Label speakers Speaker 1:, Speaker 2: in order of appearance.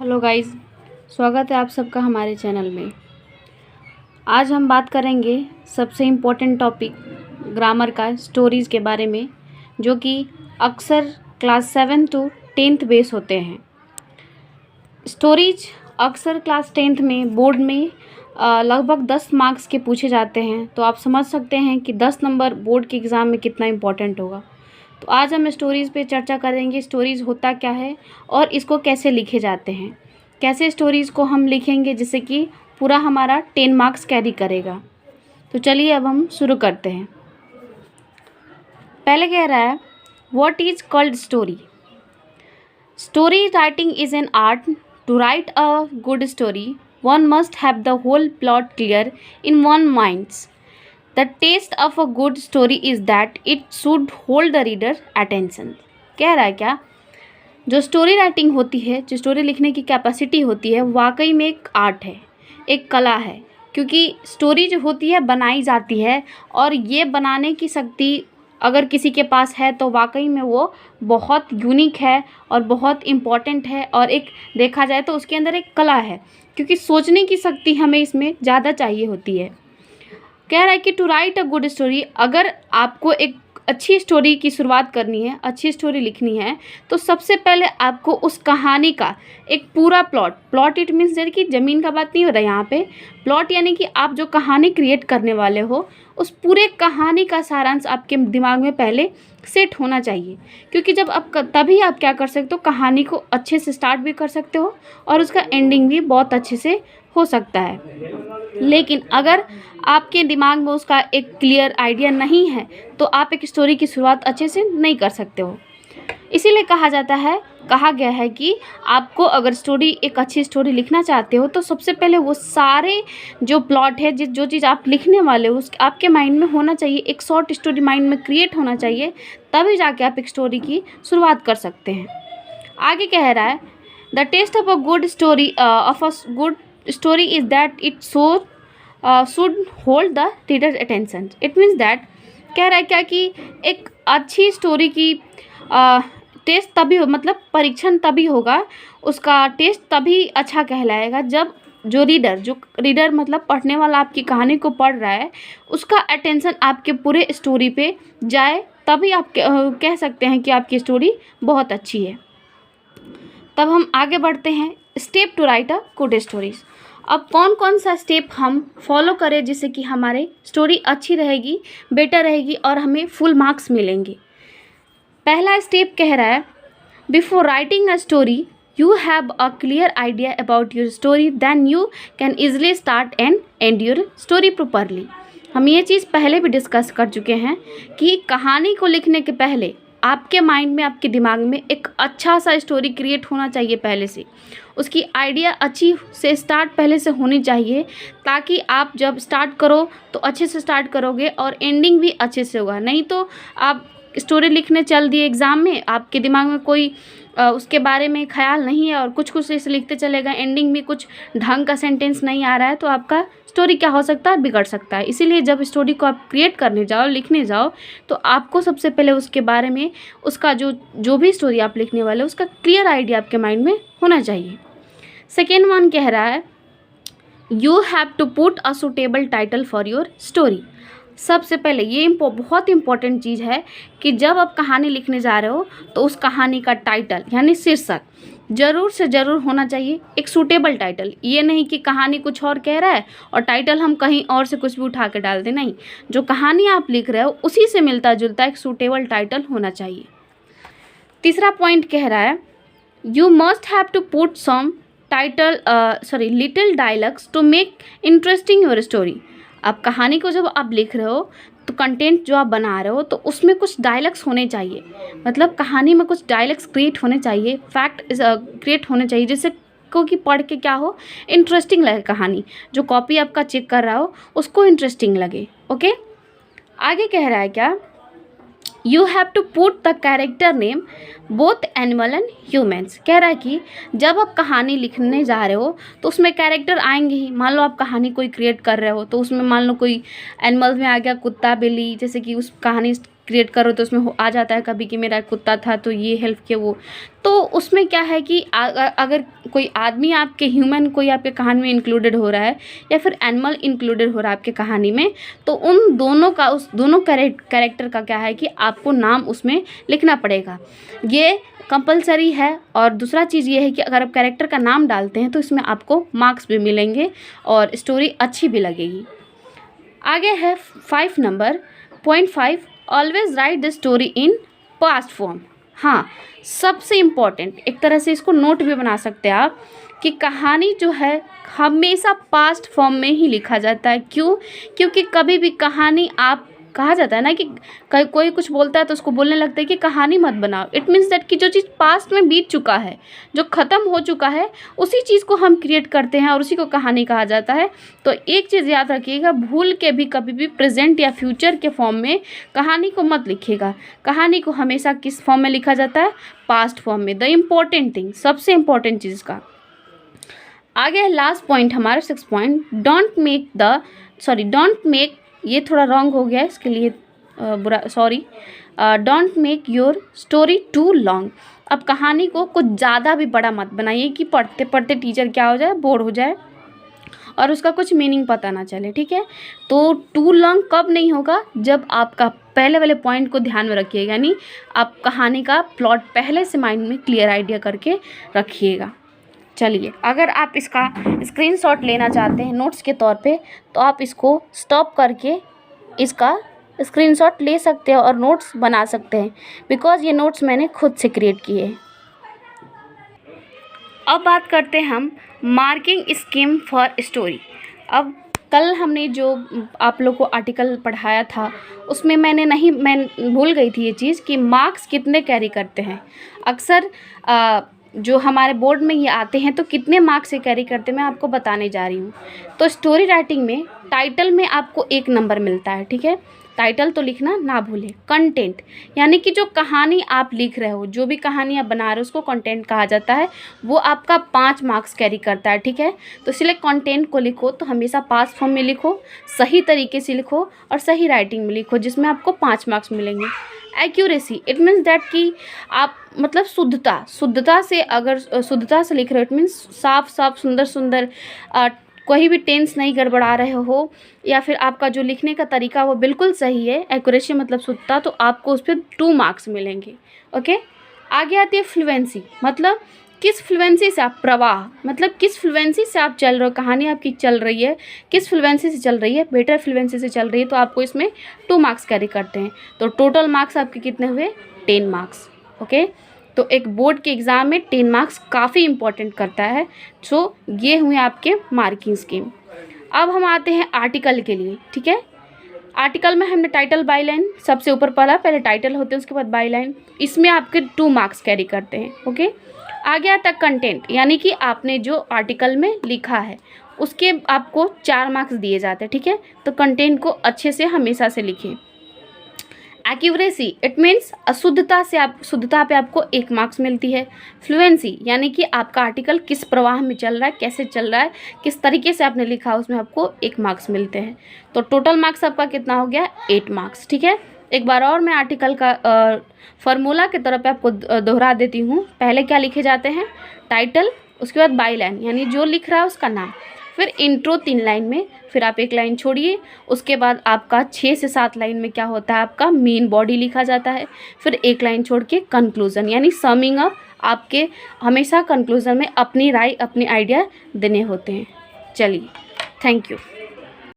Speaker 1: Hello guys, स्वागत है आप सबका हमारे चैनल में। आज हम बात करेंगे सबसे इम्पोर्टेंट टॉपिक ग्रामर का स्टोरीज़ के बारे में, जो कि अक्सर क्लास 7 to 10th बेस होते हैं। स्टोरीज अक्सर क्लास 10th में बोर्ड में लगभग 10 मार्क्स के पूछे जाते हैं, तो आप समझ सकते हैं कि 10 नंबर बोर्ड के एग्ज़ाम में कितना इम्पोर्टेंट होगा। तो आज हम स्टोरीज़ पे चर्चा करेंगे, स्टोरीज़ होता क्या है और इसको कैसे लिखे जाते हैं, कैसे स्टोरीज़ को हम लिखेंगे जिससे कि पूरा हमारा 10 मार्क्स कैरी करेगा। तो चलिए अब हम शुरू करते हैं। पहले कह रहा है, what is called story. Story writing is an art. To write a good story one must have the whole plot clear in one minds. The taste of a good story is that it should hold the reader attention। कह रहा है क्या, जो story writing होती है, जो story लिखने की कैपेसिटी होती है, वाकई में एक आर्ट है, एक कला है। क्योंकि स्टोरी जो होती है बनाई जाती है, और ये बनाने की शक्ति अगर किसी के पास है तो वाकई में वो बहुत यूनिक है और बहुत इम्पॉर्टेंट है, और एक देखा जाए तो उसके अंदर एक कला है, क्योंकि सोचने की शक्ति हमें इसमें ज़्यादा चाहिए होती है। कह रहा है कि to write a good story, अगर आपको एक अच्छी स्टोरी की शुरुआत करनी है, अच्छी स्टोरी लिखनी है, तो सबसे पहले आपको उस कहानी का एक पूरा प्लॉट इट मीन्स कि ज़मीन का बात नहीं हो रहा है यहाँ पे। प्लॉट यानी कि आप जो कहानी क्रिएट करने वाले हो, उस पूरे कहानी का सारांश आपके दिमाग में पहले सेट होना चाहिए। क्योंकि जब आप तभी आप क्या कर सकते हो, कहानी को अच्छे से स्टार्ट भी कर सकते हो और उसका एंडिंग भी बहुत अच्छे से हो सकता है। लेकिन अगर आपके दिमाग में उसका एक क्लियर आइडिया नहीं है, तो आप एक स्टोरी की शुरुआत अच्छे से नहीं कर सकते हो। इसीलिए कहा गया है कि आपको अगर एक अच्छी स्टोरी लिखना चाहते हो, तो सबसे पहले वो सारे जो प्लॉट है, जो चीज़ आप लिखने वाले हो, आपके माइंड में होना चाहिए। एक शॉर्ट स्टोरी माइंड में क्रिएट होना चाहिए, तभी जाके आप एक स्टोरी की शुरुआत कर सकते हैं। आगे कह रहा है, the test of a good story is that it should hold the reader attention. It means that, कह रहा है क्या कि एक अच्छी स्टोरी की टेस्ट तभी मतलब परीक्षण तभी होगा, उसका टेस्ट तभी अच्छा कहलाएगा जब जो रीडर मतलब पढ़ने वाला आपकी कहानी को पढ़ रहा है, उसका अटेंशन आपके पूरे स्टोरी पे जाए, तभी आप कह सकते हैं कि आपकी स्टोरी बहुत अच्छी है। तब हम आगे बढ़ते हैं, step two write a good stories. अब कौन कौन सा स्टेप हम फॉलो करें जिससे कि हमारी स्टोरी अच्छी रहेगी, बेटर रहेगी और हमें फुल मार्क्स मिलेंगे। पहला स्टेप कह रहा है, before writing a story you have a clear idea about your story, then you can easily start and end your story properly. हम ये चीज़ पहले भी डिस्कस कर चुके हैं कि कहानी को लिखने के पहले आपके माइंड में, आपके दिमाग में एक अच्छा सा स्टोरी क्रिएट होना चाहिए पहले से। उसकी आइडिया अच्छी से स्टार्ट पहले से होनी चाहिए, ताकि आप जब स्टार्ट करो तो अच्छे से स्टार्ट करोगे और एंडिंग भी अच्छे से होगा। नहीं तो आप स्टोरी लिखने चल दिए एग्ज़ाम में, आपके दिमाग में कोई उसके बारे में ख्याल नहीं है और कुछ ऐसे लिखते चलेगा, एंडिंग में कुछ ढंग का सेंटेंस नहीं आ रहा है, तो आपका स्टोरी क्या हो सकता है, बिगड़ सकता है। इसीलिए जब स्टोरी को आप क्रिएट करने जाओ, लिखने जाओ, तो आपको सबसे पहले उसके बारे में, उसका जो भी स्टोरी आप लिखने वाले हो, उसका क्लियर आइडिया आपके माइंड में होना चाहिए। सेकेंड वन कह रहा है, you have to put a suitable title for your story. सबसे पहले ये बहुत इंपॉर्टेंट चीज़ है कि जब आप कहानी लिखने जा रहे हो, तो उस कहानी का टाइटल यानी शीर्षक ज़रूर से ज़रूर होना चाहिए एक सूटेबल टाइटल। ये नहीं कि कहानी कुछ और कह रहा है और टाइटल हम कहीं और से कुछ भी उठा के डाल दें, नहीं। जो कहानी आप लिख रहे हो उसी से मिलता जुलता एक सूटेबल टाइटल होना चाहिए। तीसरा पॉइंट कह रहा है, you must have to put some little dialogues to make interesting your story. अब कहानी को जब आप लिख रहे हो, तो कंटेंट जो आप बना रहे हो, तो उसमें कुछ डायलॉग्स होने चाहिए, मतलब कहानी में कुछ डायलॉग्स क्रिएट होने चाहिए, फैक्ट क्रिएट होने चाहिए, जिससे को कि पढ़ के क्या हो, इंटरेस्टिंग लगे कहानी। जो कॉपी आपका चेक कर रहा हो उसको इंटरेस्टिंग लगे। ओके, आगे कह रहा है क्या, you have to put the character name both animal and humans. कह रहा है कि जब आप कहानी लिखने जा रहे हो, तो उसमें कैरेक्टर आएंगे ही। मान लो आप कहानी कोई क्रिएट कर रहे हो, तो उसमें मान लो कोई एनिमल्स में आ गया, कुत्ता, बिल्ली, जैसे कि उस कहानी क्रिएट करो तो उसमें आ जाता है कभी कि मेरा कुत्ता था तो ये हेल्प किया वो। तो उसमें क्या है कि अगर कोई आदमी आपके ह्यूमन कोई आपके कहानी में इंक्लूडेड हो रहा है या फिर एनिमल इंक्लूडेड हो रहा है आपके कहानी में, तो उन दोनों का उस दोनों कैरेक्टर का क्या है कि आपको नाम उसमें लिखना पड़ेगा, ये कंपलसरी है। और दूसरा चीज़ ये है कि अगर आप कैरेक्टर का नाम डालते हैं तो इसमें आपको मार्क्स भी मिलेंगे और स्टोरी अच्छी भी लगेगी। आगे है 5 number .5, always right the story in past form. हाँ, सबसे इम्पॉर्टेंट, एक तरह से इसको नोट भी बना सकते हैं आप कि कहानी जो है हमेशा पास्ट फॉर्म में ही लिखा जाता है। क्यों? क्योंकि कभी भी कहानी आप कहा जाता है ना कि कोई कुछ बोलता है तो उसको बोलने लगता है कि कहानी मत बनाओ। इट मीन्स दैट कि जो चीज़ पास्ट में बीत चुका है, जो ख़त्म हो चुका है, उसी चीज़ को हम क्रिएट करते हैं और उसी को कहानी कहा जाता है। तो एक चीज़ याद रखिएगा, भूल के भी कभी भी प्रेजेंट या फ्यूचर के फॉर्म में कहानी को मत लिखिएगा। कहानी को हमेशा किस फॉर्म में लिखा जाता है? पास्ट फॉर्म में। द इम्पॉर्टेंट थिंग, सबसे इम्पॉर्टेंट चीज़ का। आगे है लास्ट पॉइंट हमारा 6 पॉइंट, डोंट मेक, ये थोड़ा रॉन्ग हो गया है, इसके लिए sorry. Don't make your story too long. अब कहानी को कुछ ज़्यादा भी बड़ा मत बनाइए कि पढ़ते पढ़ते टीचर क्या हो जाए, बोर हो जाए और उसका कुछ मीनिंग पता ना चले, ठीक है। तो टू लॉन्ग कब नहीं होगा? जब आपका पहले वाले पॉइंट को ध्यान में रखिएगा, यानी आप कहानी का प्लॉट पहले से माइंड में क्लियर आइडिया करके रखिएगा। चलिए, अगर आप इसका स्क्रीनशॉट लेना चाहते हैं नोट्स के तौर पे, तो आप इसको स्टॉप करके इसका स्क्रीनशॉट ले सकते हैं और नोट्स बना सकते हैं, बिकॉज़ ये नोट्स मैंने खुद से क्रिएट किए हैं। अब बात करते हैं हम मार्किंग स्कीम फॉर स्टोरी। अब कल हमने जो आप लोग को आर्टिकल पढ़ाया था उसमें मैं भूल गई थी ये चीज़ कि मार्क्स कितने कैरी करते हैं। अक्सर जो हमारे बोर्ड में ये आते हैं तो कितने मार्क्स से कैरी करते हैं मैं आपको बताने जा रही हूँ। तो स्टोरी राइटिंग में टाइटल में आपको 1 नंबर मिलता है, ठीक है। टाइटल तो लिखना ना भूलें। कंटेंट, यानी कि जो कहानी आप लिख रहे हो, जो भी कहानी आप बना रहे हो उसको कंटेंट कहा जाता है, वो आपका 5 मार्क्स कैरी करता है, ठीक है। तो इसलिए कंटेंट को लिखो तो हमेशा पास्ट फॉर्म में लिखो, सही तरीके से लिखो और सही राइटिंग में लिखो, जिसमें आपको 5 मार्क्स मिलेंगे। एक्यूरेसी, इट मीन्स दैट कि आप मतलब शुद्धता से, अगर शुद्धता से लिख रहे हो, इट मीन्स साफ साफ सुंदर सुंदर, कोई भी टेंस नहीं गड़बड़ा रहे हो, या फिर आपका जो लिखने का तरीका वो बिल्कुल सही है, एक्यूरेसी मतलब शुद्धता, तो आपको उस पर 2 मार्क्स मिलेंगे, ओके। आगे आती है फ्लुएंसी, मतलब किस फ्लुएंसी से आप, प्रवाह मतलब किस फ्लुएंसी से आप चल रहे हो, कहानी आपकी चल रही है किस फ्लुएंसी से चल रही है, बेटर फ्लुएंसी से चल रही है, तो आपको इसमें 2 मार्क्स कैरी करते हैं। तो टोटल मार्क्स आपके कितने हुए? 10 मार्क्स, ओके। तो एक बोर्ड के एग्ज़ाम में 10 मार्क्स काफ़ी इंपॉर्टेंट करता है। सो ये हुए आपके मार्किंग स्कीम। अब हम आते हैं आर्टिकल के लिए, ठीक है। आर्टिकल में हमने टाइटल बाई लाइन सबसे ऊपर पहले टाइटल होते हैं, उसके बाद बाई लाइन, इसमें आपके 2 मार्क्स कैरी करते हैं, ओके। आगे आता कंटेंट, यानी कि आपने जो आर्टिकल में लिखा है उसके आपको 4 मार्क्स दिए जाते हैं, ठीक है। तो कंटेंट को अच्छे से हमेशा से लिखें। एक्यूरेसी, इट मीन्स शुद्धता पे आपको 1 मार्क्स मिलती है। फ्लुएंसी, यानी कि आपका आर्टिकल किस प्रवाह में चल रहा है, कैसे चल रहा है, किस तरीके से आपने लिखा, उसमें आपको 1 मार्क्स मिलते हैं। तो टोटल मार्क्स आपका कितना हो गया? 8 मार्क्स, ठीक है। एक बार और मैं आर्टिकल का फार्मूला के तरफ पे आपको दोहरा देती हूँ। पहले क्या लिखे जाते हैं? टाइटल, उसके बाद बाई लाइन, यानी जो लिख रहा है उसका नाम, फिर इंट्रो 3 लाइन में, फिर आप 1 लाइन छोड़िए, उसके बाद आपका 6 से 7 लाइन में क्या होता है, आपका मेन बॉडी लिखा जाता है, फिर 1 लाइन छोड़ के कंक्लूजन, यानी समिंग अप। आपके हमेशा कंक्लूजन में अपनी राय, अपनी आइडिया देने होते हैं। चलिए, थैंक यू।